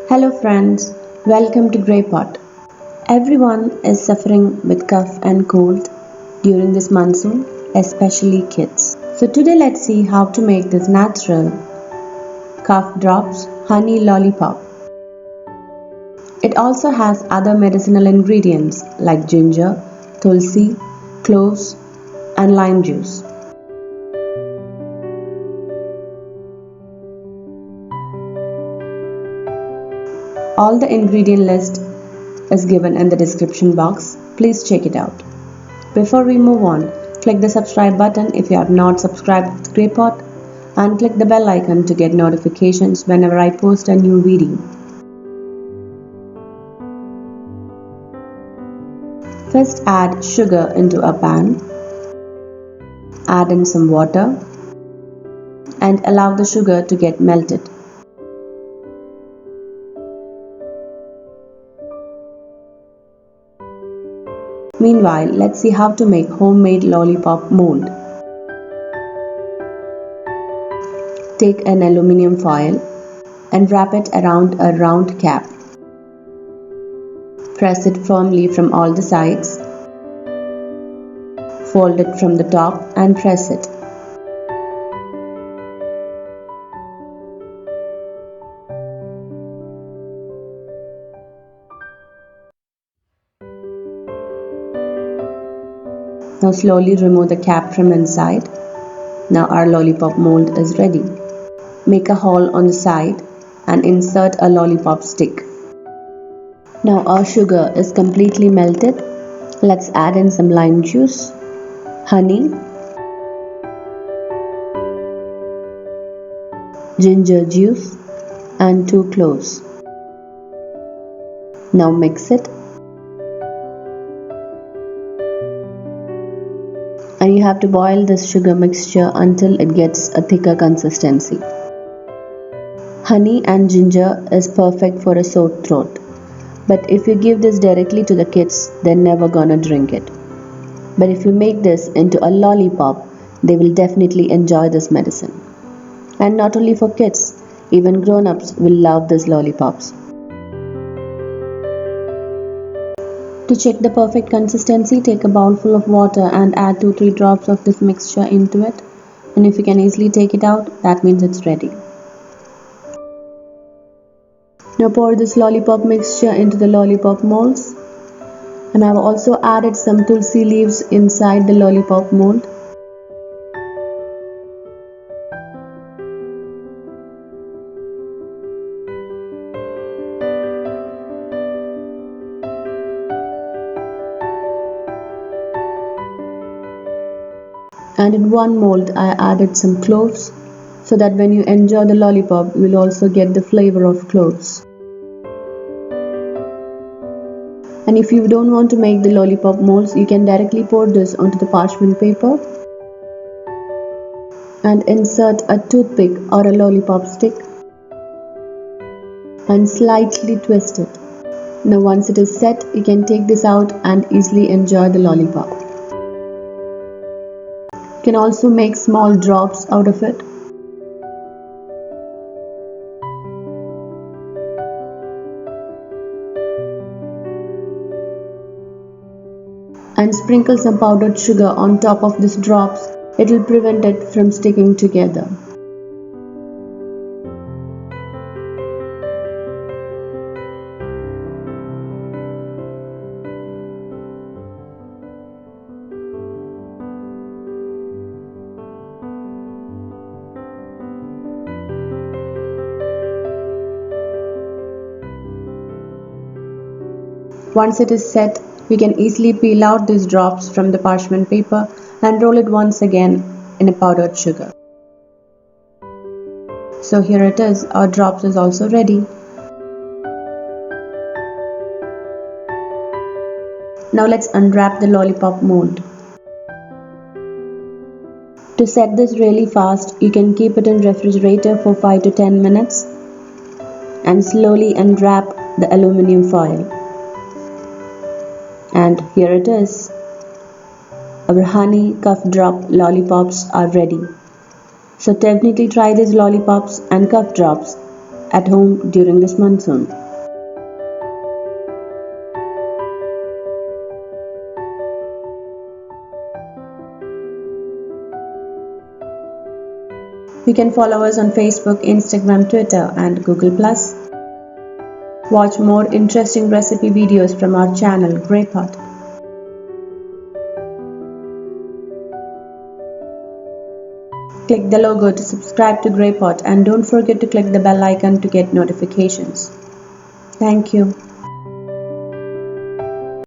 Hello friends, welcome to GreyPot. Everyone is suffering with cough and cold during this monsoon, especially kids. So today let's see how to make this natural cough drops honey lollipop. It also has other medicinal ingredients like ginger, tulsi, cloves and lime juice. All the ingredient list is given in the description box. Please check it out. Before we move on, click the subscribe button if you have not subscribed to GreyPot and click the bell icon to get notifications whenever I post a new video. First add sugar into a pan. Add in some water and allow the sugar to get melted. Meanwhile, let's see how to make homemade lollipop mold. Take an aluminium foil and wrap it around a round cap. Press it firmly from all the sides. Fold it from the top and press it. Now slowly remove the cap from inside. Now our lollipop mold is ready. Make a hole on the side and insert a lollipop stick. Now our sugar is completely melted. Let's add in some lime juice, honey, ginger juice and 2 cloves. Now mix it. And you have to boil this sugar mixture until it gets a thicker consistency. Honey and ginger is perfect for a sore throat, but if you give this directly to the kids, they're never gonna drink it. But if you make this into a lollipop, they will definitely enjoy this medicine. And not only for kids, even grown-ups will love these lollipops. To check the perfect consistency, take a bowl full of water and add 2-3 drops of this mixture into it. And if you can easily take it out, that means it's ready. Now pour this lollipop mixture into the lollipop molds. And I've also added some tulsi leaves inside the lollipop mold. And in one mold I added some cloves so that when you enjoy the lollipop you will also get the flavor of cloves. And if you don't want to make the lollipop molds, you can directly pour this onto the parchment paper and insert a toothpick or a lollipop stick and slightly twist it. Now once it is set, you can take this out and easily enjoy the lollipop. You can also make small drops out of it. And sprinkle some powdered sugar on top of these drops. It will prevent it from sticking together. Once it is set, we can easily peel out these drops from the parchment paper and roll it once again in a powdered sugar. So here it is, our drops is also ready. Now let's unwrap the lollipop mold. To set this really fast, you can keep it in refrigerator for 5 to 10 minutes and slowly unwrap the aluminium foil. And here it is. Our honey cough drop lollipops are ready. So definitely try these lollipops and cough drops at home during this monsoon. You can follow us on Facebook, Instagram, Twitter, and Google+. Watch more interesting recipe videos from our channel GreyPot. Click the logo to subscribe to GreyPot and don't forget to click the bell icon to get notifications. Thank you.